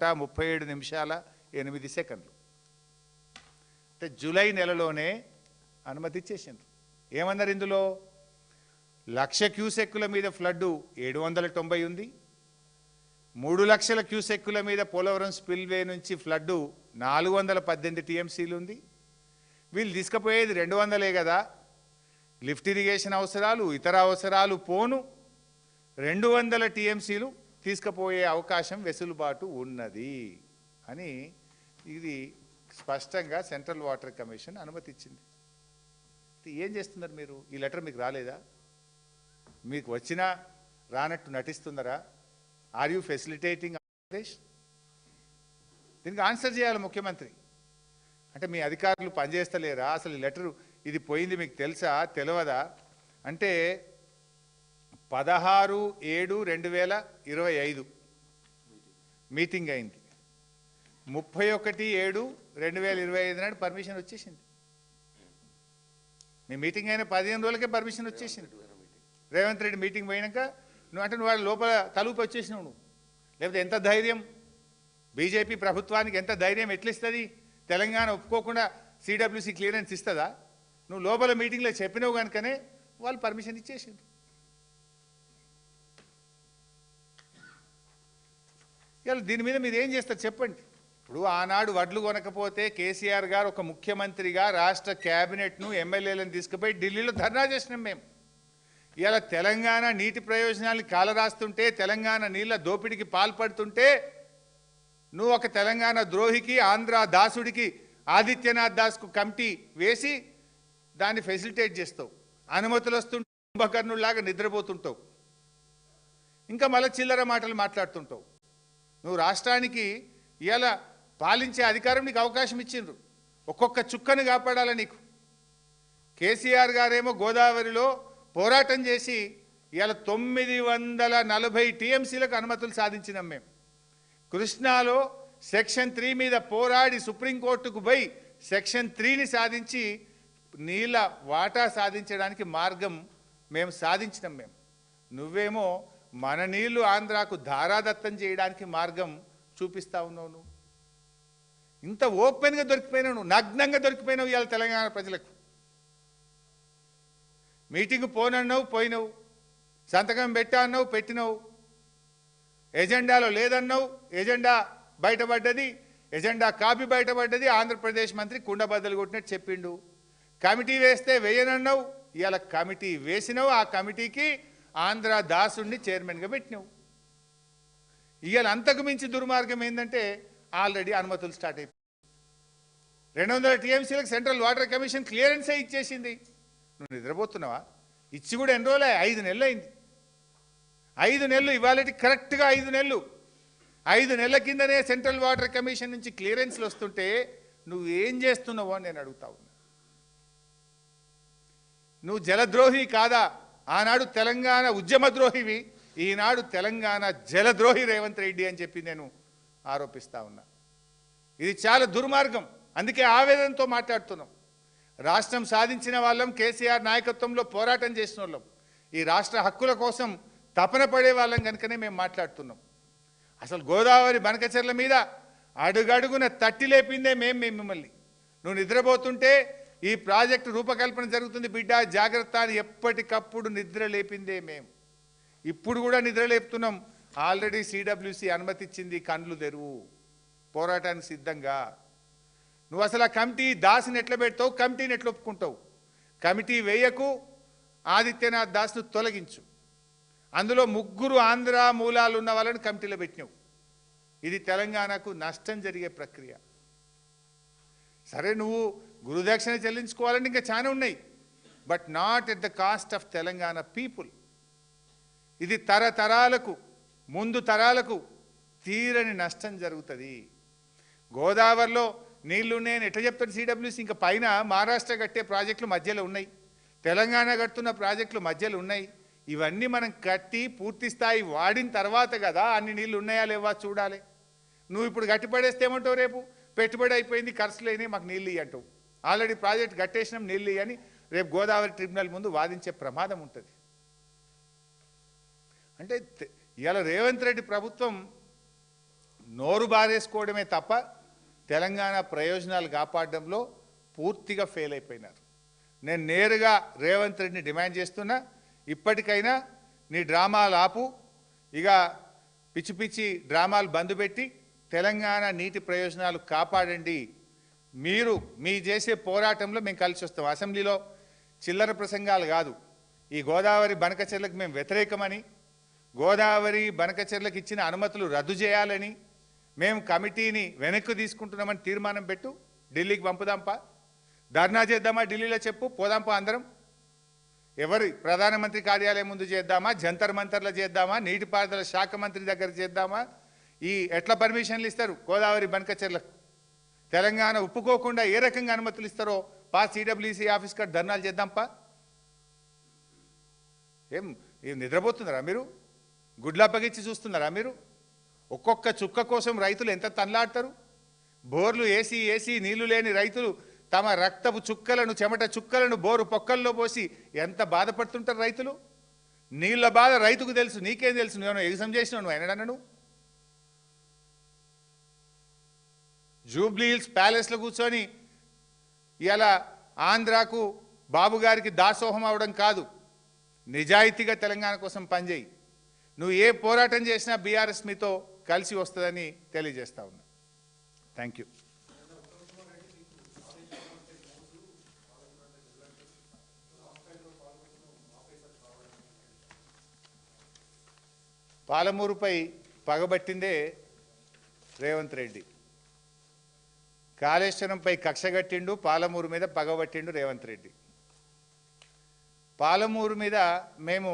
37 నిమిషాల 8 సెకండ్లు. అంటే జూలై నెలలోనే అనుమతి ఇచ్చేసిండ్రు. ఏమన్నారు ఇందులో? 1,00,000 క్యూసెక్కుల మీద ఫ్లడ్ 790 ఉంది. 3,00,000 క్యూసెక్కుల మీద పోలవరం స్పిల్వే నుంచి ఫ్లడ్ 418 టీఎంసీలు ఉంది. వీళ్ళు తీసుకుపోయేది 200 కదా. లిఫ్ట్ ఇరిగేషన్ అవసరాలు, ఇతర అవసరాలు పోను 200 టీఎంసీలు తీసుకుపోయే అవకాశం వెసులుబాటు ఉన్నది అని ఇది స్పష్టంగా సెంట్రల్ వాటర్ కమిషన్ అనుమతి ఇచ్చింది. ఏం చేస్తున్నారు మీరు? ఈ లెటర్ మీకు రాలేదా? మీకు వచ్చినా రానట్టు నటిస్తున్నారా? Are you facilitating Andhra Pradesh? దీనికి ఆన్సర్ చేయాలి ముఖ్యమంత్రి. అంటే మీ అధికారులు పనిచేస్తలేరా? అసలు ఈ లెటరు ఇది పోయింది మీకు తెలుసా తెలియదా? అంటే 16/7/2025 మీటింగ్ అయింది. 31/7/2025 నాడు పర్మిషన్ వచ్చేసింది. మీ మీటింగ్ అయిన 15 రోజులకే పర్మిషన్ వచ్చేసింది. రేవంత్ రెడ్డి మీటింగ్ పోయినాక నువ్వు వాళ్ళ లోపల తలుపు వచ్చేసినావు నువ్వు. లేకపోతే ఎంత ధైర్యం బీజేపీ ప్రభుత్వానికి, ఎంత ధైర్యం ఎట్లిస్తుంది? తెలంగాణ ఒప్పుకోకుండా సిడబ్ల్యూసి క్లియరెన్స్ ఇస్తుందా? నువ్వు లోపల మీటింగ్లో చెప్పినావు కనుకనే వాళ్ళు పర్మిషన్ ఇచ్చేసిండ్రు. ఇలా దీని మీద మీరు ఏం చేస్తారు చెప్పండి. ఇప్పుడు ఆనాడు వడ్లు కొనకపోతే కేసీఆర్ గారు ఒక ముఖ్యమంత్రిగా రాష్ట్ర క్యాబినెట్ను ఎమ్మెల్యేలను తీసుకుపోయి ఢిల్లీలో ధర్నా చేసినాం మేము. ఇలా తెలంగాణ నీటి ప్రయోజనాలు కాలరాస్తుంటే, తెలంగాణ నీళ్ళ దోపిడికి పాల్పడుతుంటే నువ్వు ఒక తెలంగాణ ద్రోహికి, ఆంధ్ర దాసుడికి, ఆదిత్యనాథ్ దాస్కు కమిటీ వేసి దాన్ని ఫెసిలిటేట్ చేస్తావు. అనుమతులు వస్తుంటే కుంభకర్ణుల్లాగా నిద్రపోతుంటావు. ఇంకా మళ్ళీ చిల్లర మాటలు మాట్లాడుతుంటావు. నువ్వు రాష్ట్రానికి ఇలా పాలించే అధికారం నీకు అవకాశం ఇచ్చిండ్రు. ఒక్కొక్క చుక్కను కాపాడాల నీకు. కేసీఆర్ గారేమో గోదావరిలో పోరాటం చేసి ఇలా 940 టీఎంసీలకు అనుమతులు సాధించినాం మేము. కృష్ణాలో సెక్షన్ 3 మీద పోరాడి సుప్రీంకోర్టుకు పోయి సెక్షన్ 3ని సాధించి నీళ్ళ వాటా సాధించడానికి మార్గం మేము సాధించినాం మేము. నువ్వేమో మన నీళ్లు ఆంధ్రాకు ధారాదత్తం చేయడానికి మార్గం చూపిస్తా ఉన్నావు. నువ్వు ఇంత ఓపెన్గా దొరికిపోయినావు, నువ్వు నగ్నంగా దొరికిపోయినావు ఇవాళ తెలంగాణ ప్రజలకు. మీటింగ్ పోనన్నావు, పోయినావు. సంతకం పెట్టా అన్నావు, పెట్టినావు. ఎజెండాలో లేదన్నావు, ఎజెండా బయటపడ్డది, ఎజెండా కాపీ బయటపడ్డది. ఆంధ్రప్రదేశ్ మంత్రి కుండబద్దలు కొట్టినట్టు చెప్పిండు. కమిటీ వేస్తే వేయనన్నావు, ఇవాళ కమిటీ వేసినావు. ఆ కమిటీకి ఆంధ్ర దాసుడిని చైర్మన్గా పెట్టినావు. ఇవాళ అంతకు మించి దుర్మార్గం ఏంటంటే ఆల్రెడీ అనుమతులు స్టార్ట్ అయిపోయి 200 టీఎంసీలకు సెంట్రల్ వాటర్ కమిషన్ క్లియరెన్సే ఇచ్చేసింది. నువ్వు నిద్రపోతున్నావా? ఇచ్చి కూడా ఎన్ని రోజులే? 5 నెలలు అయింది. 5 నెలలు ఇవాళకి కరెక్ట్గా 5 నెలలు. 5 నెలల కిందనే సెంట్రల్ వాటర్ కమిషన్ నుంచి క్లియరెన్స్లు వస్తుంటే నువ్వు ఏం చేస్తున్నావో అని నేను అడుగుతా ఉన్నా. నువ్వు జలద్రోహి కాదా? ఆనాడు తెలంగాణ ఉద్యమద్రోహివి, ఈనాడు తెలంగాణ జలద్రోహి రేవంత్ రెడ్డి అని చెప్పి నేను ఆరోపిస్తా ఉన్నా. ఇది చాలా దుర్మార్గం. అందుకే ఆవేదనతో మాట్లాడుతున్నాం. రాష్ట్రం సాధించిన వాళ్ళం, కేసీఆర్ నాయకత్వంలో పోరాటం చేసిన వాళ్ళం, ఈ రాష్ట్ర హక్కుల కోసం తపన పడే వాళ్ళం కనుకనే మేము మాట్లాడుతున్నాం. అసలు గోదావరి బనకచెర్ల మీద అడుగడుగున తట్టి లేపిందే మేము మిమ్మల్ని. నువ్వు నిద్రపోతుంటే ఈ ప్రాజెక్టు రూపకల్పన జరుగుతుంది బిడ్డ జాగ్రత్త అని ఎప్పటికప్పుడు నిద్ర లేపిందే మేము. ఇప్పుడు కూడా నిద్ర లేపుతున్నాం. ఆల్రెడీ సిడబ్ల్యూసి అనుమతి ఇచ్చింది, కండ్లు తెరువు, పోరాటానికి సిద్ధంగా. నువ్వు అసలు ఆ కమిటీ దాస్ని ఎట్లా పెడతావు? కమిటీని ఎట్లా ఒప్పుకుంటావు? కమిటీ వేయకు, ఆదిత్యనాథ్ దాస్ను తొలగించు. అందులో 3 ఆంధ్ర మూలాలు ఉన్న వాళ్ళని కమిటీలో పెట్టినావు. ఇది తెలంగాణకు నష్టం జరిగే ప్రక్రియ. సరే, నువ్వు గురుదక్షిణ చెల్లించుకోవాలని ఇంకా చాలా ఉన్నాయి, but not at the cost of Telangana people. ఇది తరతరాలకు, ముందు తరాలకు తీరని నష్టం జరుగుతుంది. గోదావరిలో నీళ్లు ఉన్నాయని ఎట్లా చెప్తాడు సిడబ్ల్యూసి? ఇంకా పైన మహారాష్ట్ర కట్టే ప్రాజెక్టులు మధ్యలో ఉన్నాయి, తెలంగాణ కడుతున్న ప్రాజెక్టులు మధ్యలో ఉన్నాయి. ఇవన్నీ మనం కట్టి పూర్తి స్థాయి వాడిన తర్వాత కదా అన్ని నీళ్ళు ఉన్నాయా లేవా చూడాలి. నువ్వు ఇప్పుడు గట్టిపడేస్తే ఏమంటావు? రేపు పెట్టుబడి అయిపోయింది, ఖర్చులు అయినాయి, మాకు నీళ్ళు ఇయ్యి అంటావు. ఆల్రెడీ ప్రాజెక్ట్ కట్టేసినాం, నీళ్ళు ఇయ్యని రేపు గోదావరి ట్రిబ్యునల్ ముందు వాదించే ప్రమాదం ఉంటుంది. అంటే ఇవాళ రేవంత్ రెడ్డి ప్రభుత్వం నోరు బారేసుకోవడమే తప్ప తెలంగాణ ప్రయోజనాలు కాపాడడంలో పూర్తిగా ఫెయిల్ అయిపోయినారు. నేను నేరుగా రేవంత్ రెడ్డిని డిమాండ్ చేస్తున్నా, ఇప్పటికైనా నీ డ్రామాలు ఆపు, ఇక పిచ్చి పిచ్చి డ్రామాలు బంద్ పెట్టి తెలంగాణ నీటి ప్రయోజనాలు కాపాడండి. మీరు మీ చేసే పోరాటంలో మేము కలిసి వస్తాం. అసెంబ్లీలో చిల్లర ప్రసంగాలు కాదు. ఈ గోదావరి బనకచెర్లకు మేము వ్యతిరేకమని, గోదావరి బనకచెర్లకు ఇచ్చిన అనుమతులు రద్దు చేయాలని, మేము కమిటీని వెనక్కి తీసుకుంటున్నామని తీర్మానం పెట్టు, ఢిల్లీకి పంపుదాంపా, ధర్నా చేద్దామా, ఢిల్లీలో చెప్పు, పోదాంపా అందరం. ఎవరి ప్రధానమంత్రి కార్యాలయం ముందు చేద్దామా, జంతర్ మంతర్లో చేద్దామా, నీటిపారుదల శాఖ మంత్రి దగ్గర చేద్దామా? ఈ ఎట్లా పర్మిషన్లు ఇస్తారు గోదావరి బనకచెర్లకు? తెలంగాణ ఒప్పుకోకుండా ఏ రకంగా అనుమతులు ఇస్తారో సిడబ్ల్యూసీ ఆఫీస్ కాడ ధర్నాలు చేద్దాంపా. ఏం నిద్రపోతున్నారా మీరు? గుడ్లాపగిచ్చి చూస్తున్నారా మీరు? ఒక్కొక్క చుక్క కోసం రైతులు ఎంత తన్లాడతారు? బోర్లు ఏసీ నీళ్లు లేని రైతులు తమ రక్తపు చుక్కలను, చెమట చుక్కలను బోరు పొక్కల్లో పోసి ఎంత బాధపడుతుంటారు రైతులు. నీళ్ళ బాధ రైతుకు తెలుసు, నీకేం తెలుసు? నువ్వు ఎగ్జామ్ చేసినావు నువ్వు ఎన్నడన్నా? నువ్వు జూబ్లీ హిల్స్ ప్యాలెస్లో కూర్చొని ఇలా ఆంధ్రాకు బాబు గారికి దాసోహం అవడం కాదు, నిజాయితీగా తెలంగాణ కోసం పనిచేయి. నువ్వు ఏ పోరాటం చేసినా బీఆర్ఎస్ మీతో కలిసి వస్తుందని తెలియజేస్తా ఉన్నా. Thank you. పాలమూరుపై పగబట్టిందే రేవంత్ రెడ్డి. కాళేశ్వరంపై కక్షగట్టిండు, పాలమూరు మీద పగబట్టిండు రేవంత్ రెడ్డి. పాలమూరు మీద మేము